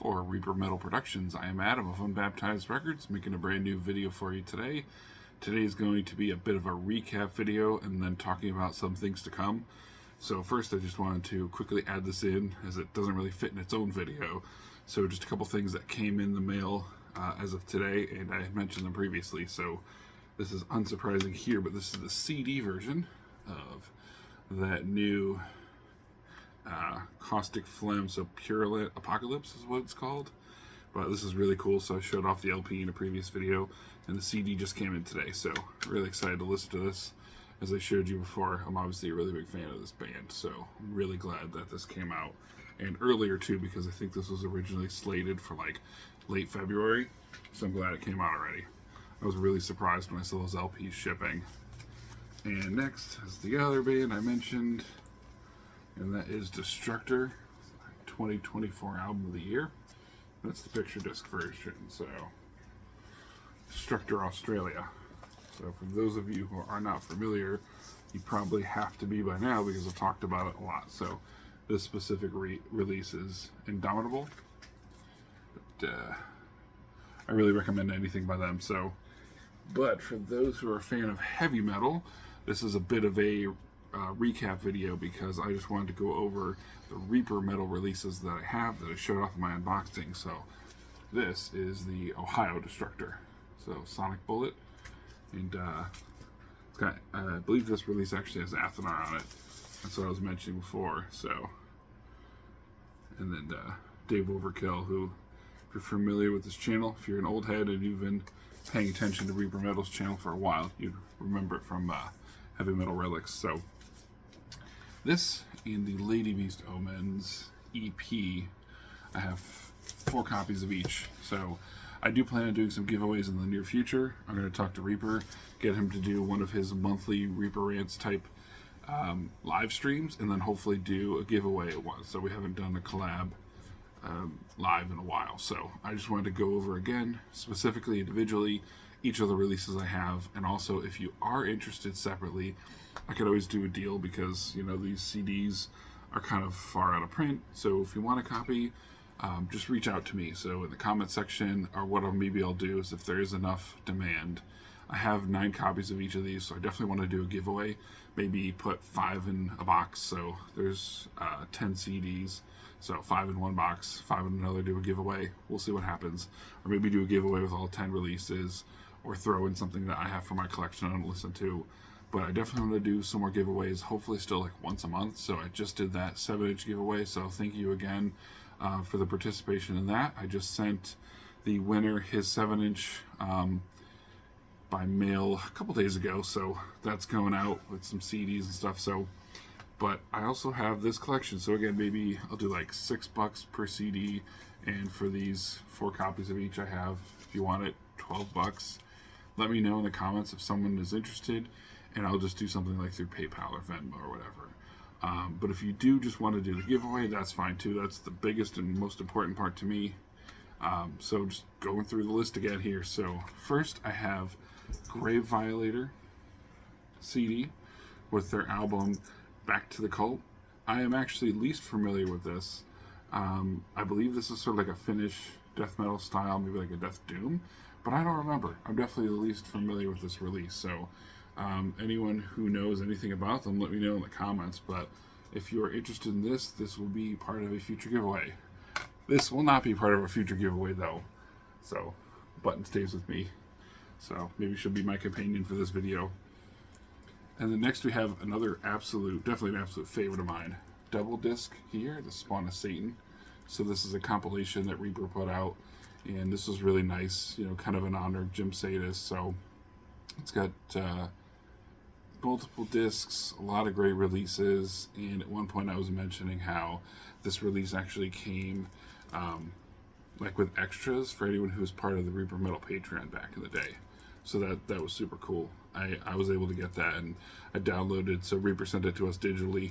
For Reaper Metal Productions, I am Adam of Unbaptized Records, making a brand new video for you today. Today is going to be a bit of a recap video and then talking about some things to come. So first I just wanted to quickly add this in, as it doesn't really fit in its own video. So just a couple things that came in the mail as of today, and I had mentioned them previously, so this is unsurprising here, but this is the CD version of that new Caustic Phlegm, so Purulent Apocalypse is what it's called. But this is really cool, so I showed off the LP in a previous video, and the CD just came in today, so really excited to listen to this. As I showed you before, I'm obviously a really big fan of this band, so I'm really glad that this came out. And earlier too, because I think this was originally slated for like late February, so I'm glad it came out already. I was really surprised when I saw those LPs shipping. And next is the other band I mentioned, and that is Destructor, 2024 album of the year. That's the picture disc version, so Destructor Australia. So for those of you who are not familiar, you probably have to be by now because I've talked about it a lot. So this specific release is Indomitable, but I really recommend anything by them. But for those who are a fan of heavy metal, this is a bit of a recap video because I just wanted to go over the Reaper Metal releases that I have that I showed off in my unboxing. So this is the Ohio Destructor, so Sonic Bullet, and it's got, I believe this release actually has Athenar on it. That's what I was mentioning before. So, and then Dave Overkill, who, if you're familiar with this channel, if you're an old head and you've been paying attention to Reaper Metal's channel for a while, you'd remember it from Heavy Metal Relics. So this and the Lady Beast Omens EP, I have 4 copies of each. So I do plan on doing some giveaways in the near future. I'm going to talk to Reaper, get him to do one of his monthly Reaper Rants type live streams, and then hopefully do a giveaway at once. So we haven't done a collab live in a while. So I just wanted to go over again, specifically individually, each of the releases I have, and also if you are interested separately, I could always do a deal because, you know, these CDs are kind of far out of print. So if you want a copy, just reach out to me. So in the comment section, or what maybe I'll do is if there is enough demand, I have 9 copies of each of these, so I definitely want to do a giveaway. Maybe put 5 in a box, so there's 10 CDs. So 5 in one box, 5 in another, do a giveaway. We'll see what happens. Or maybe do a giveaway with all 10 releases, or throw in something that I have for my collection I don't listen to. But I definitely want to do some more giveaways, hopefully still like once a month. So I just did that 7-inch giveaway, so thank you again for the participation in that. I just sent the winner his 7-inch by mail a couple days ago, so that's going out with some CDs and stuff. So, but I also have this collection, so again, maybe I'll do like $6 per CD, and for these 4 copies of each I have, if you want it, $12. Let me know in the comments if someone is interested, and I'll just do something like through PayPal or Venmo or whatever. But if you do just want to do the giveaway, that's fine too. That's the biggest and most important part to me. So just going through the list again here. So first I have Grave Violator CD with their album Back to the Cult. I am actually least familiar with this. I believe this is sort of like a Finnish death metal style, maybe like a Death Doom, but I don't remember. I'm definitely the least familiar with this release. So anyone who knows anything about them, let me know in the comments. But if you are interested in this, this will be part of a future giveaway. This will not be part of a future giveaway though, so button stays with me. So maybe she'll be my companion for this video. And then next we have another definitely an absolute favorite of mine, double disc here, The Spawn of Satan. So this is a compilation that Reaper put out, and this was really nice, you know, kind of in honor of Jim Sadis. So it's got multiple discs, a lot of great releases, and at one point I was mentioning how this release actually came like with extras for anyone who was part of the Reaper Metal Patreon back in the day. So that was super cool. I was able to get that, and I downloaded, so Reaper sent it to us digitally,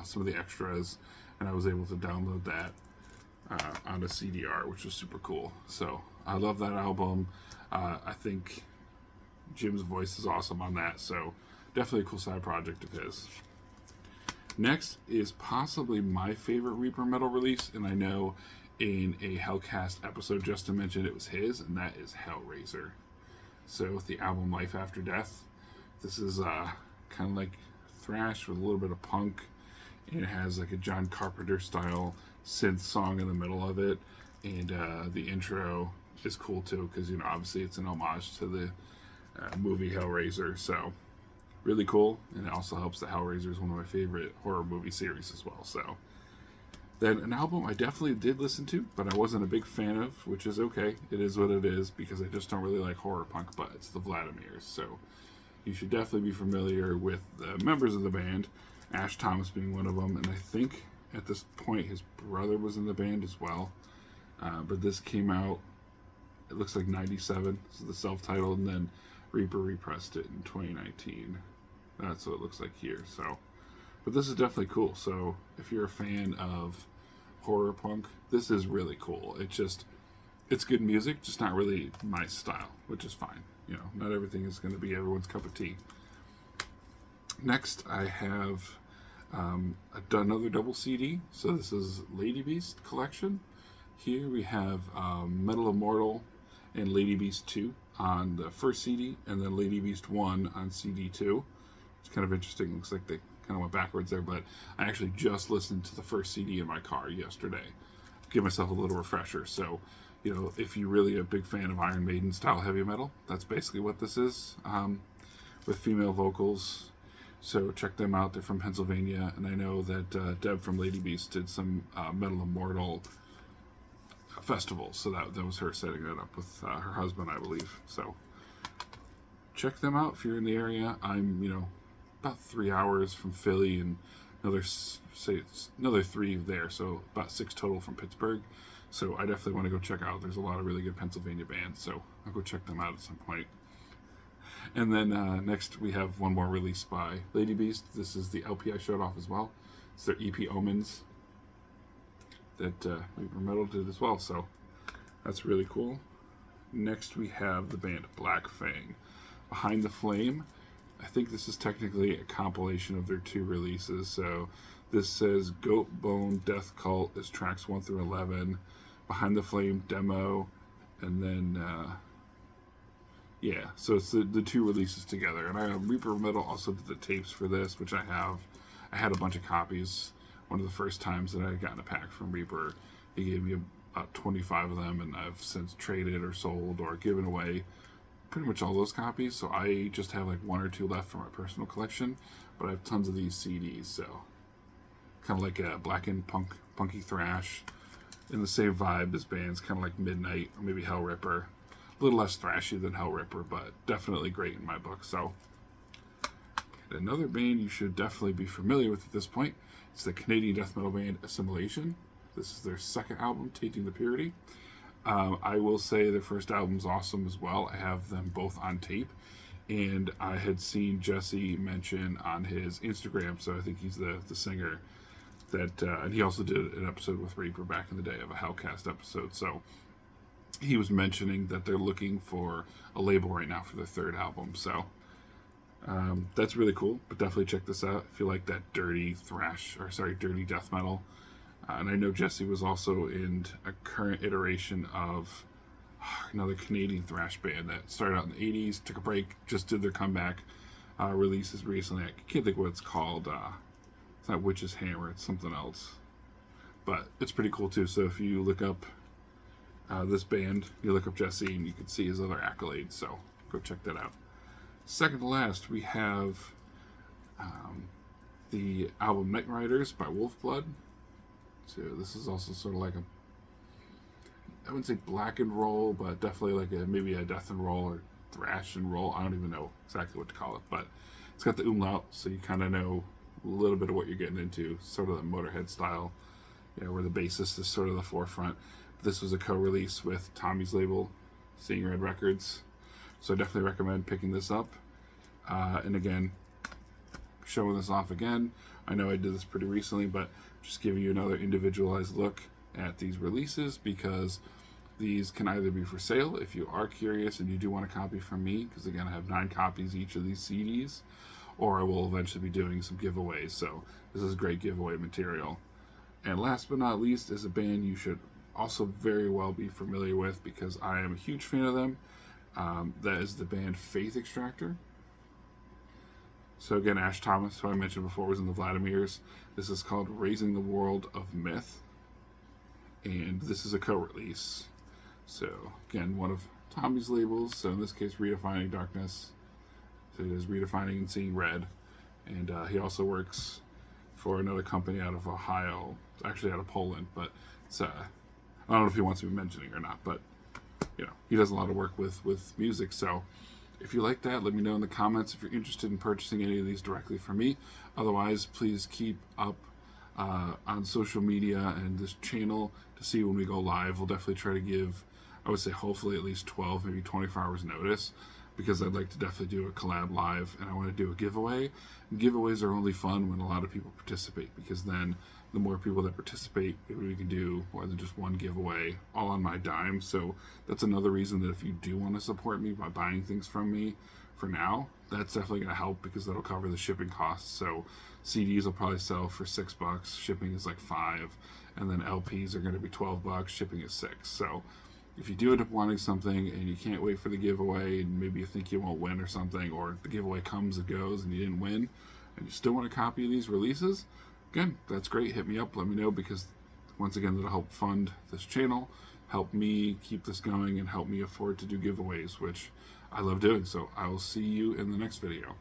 some of the extras, and I was able to download that on a CDR, which was super cool. So I love that album. I think Jim's voice is awesome on that, so definitely a cool side project of his. Next is possibly my favorite Reaper Metal release, and I know in a Hellcast episode just to mention it was his, and that is Hellraiser. So with the album Life After Death, this is kind of like thrash with a little bit of punk, and it has like a John Carpenter style synth song in the middle of it, and the intro is cool too because, you know, obviously it's an homage to the movie Hellraiser, so really cool. And it also helps that Hellraiser is one of my favorite horror movie series as well. So then an album I definitely did listen to, but I wasn't a big fan of, which is okay. It is what it is because I just don't really like horror punk, but it's the Vladimirs. So you should definitely be familiar with the members of the band, Ash Thomas being one of them, and I think at this point his brother was in the band as well. But this came out, it looks like 97, so the self-titled, and then Reaper repressed it in 2019. That's what it looks like here. So, but this is definitely cool. So if you're a fan of horror punk, this is really cool. It's good music, just not really my style, which is fine. You know, not everything is going to be everyone's cup of tea. Next, I have another double CD. So this is Lady Beast collection. Here we have Metal Immortal and Lady Beast 2 on the first CD, and then Lady Beast 1 on CD 2. It's kind of interesting. Looks like they kind of went backwards there, but I actually just listened to the first CD in my car yesterday. Give myself a little refresher. So, you know, if you're really a big fan of Iron Maiden style heavy metal, that's basically what this is, with female vocals. So check them out. They're from Pennsylvania, and I know that Deb from Lady Beast did some Metal Immortal festivals, so that was her setting that up with her husband, I believe. So check them out if you're in the area. I'm, you know, about 3 hours from Philly, and another 3 there, so about 6 total from Pittsburgh. So I definitely want to go check out. There's a lot of really good Pennsylvania bands, so I'll go check them out at some point. And then next we have one more release by Lady Beast. This is the LP I showed off as well. It's their EP Omens that Reaper Metal did as well, so that's really cool. Next we have the band Black Fang. Behind the Flame. I think this is technically a compilation of their 2 releases. So this says Goat Bone Death Cult is tracks 1 through 11. Behind the Flame demo, and then yeah, so it's the 2 releases together. And Reaper Metal also did the tapes for this, which I have. I had a bunch of copies. One of the first times that I had gotten a pack from Reaper, he gave me about 25 of them, and I've since traded or sold or given away pretty much all those copies. So I just have like 1 or 2 left for my personal collection, but I have tons of these CDs. So kind of like a blackened punky thrash in the same vibe as bands kind of like Midnight or maybe Hellripper. A little less thrashy than Hellripper, but definitely great in my book. So another band you should definitely be familiar with at this point. It's the Canadian death metal band Assimilation. This is their second album, Tainting the Purity. I will say their first album's awesome as well. I have them both on tape, and I had seen Jesse mention on his Instagram, so I think he's the singer, that and he also did an episode with Reaper back in the day of a Hellcast episode. So he was mentioning that they're looking for a label right now for their third album. So that's really cool, but definitely check this out if you like that dirty death metal. And I know Jesse was also in a current iteration of another Canadian thrash band that started out in the 80s, took a break, just did their comeback releases recently. I can't think what it's called. It's not Witch's Hammer, it's something else. But it's pretty cool too. So if you look up this band, you look up Jesse, and you can see his other accolades. So go check that out. Second to last, we have the album Night Riders by Wolfblood. So this is also sort of like I wouldn't say black and roll, but definitely like maybe a death and roll or thrash and roll. I don't even know exactly what to call it, but it's got the umlaut, so you kind of know a little bit of what you're getting into, sort of the Motorhead style, where the bassist is sort of the forefront. This was a co-release with Tommy's label, Seeing Red Records, so I definitely recommend picking this up. And again, showing this off again. I know I did this pretty recently, but just giving you another individualized look at these releases, because these can either be for sale if you are curious and you do want a copy from me, because again I have 9 copies each of these CDs, or I will eventually be doing some giveaways, so this is great giveaway material. And last but not least is a band you should also very well be familiar with because I am a huge fan of them. That is the band Faith Extractor. So again, Ash Thomas, who I mentioned before, was in the Vladimirs. This is called Raising the World of Myth. And this is a co-release. So again, one of Tommy's labels. So in this case, Redefining Darkness. So he does Redefining and Seeing Red. And he also works for another company out of Ohio. It's actually out of Poland, but it's I don't know if he wants me mentioning or not, but you know, he does a lot of work with music. So if you like that, let me know in the comments if you're interested in purchasing any of these directly from me. Otherwise, please keep up on social media and this channel to see when we go live. We'll definitely try to give, I would say, hopefully at least 12, maybe 24 hours notice, because I'd like to definitely do a collab live, and I want to do a giveaway. And giveaways are only fun when a lot of people participate, because then the more people that participate, maybe we can do more than just one giveaway, all on my dime. So that's another reason that if you do want to support me by buying things from me for now, that's definitely going to help, because that'll cover the shipping costs. So CDs will probably sell for $6, shipping is like $5, and then LPs are going to be $12, shipping is $6. So if you do end up wanting something and you can't wait for the giveaway, and maybe you think you won't win or something, or the giveaway comes and goes and you didn't win, and you still want a copy of these releases, again, that's great. Hit me up, let me know, because once again, that'll help fund this channel, help me keep this going, and help me afford to do giveaways, which I love doing. So I will see you in the next video.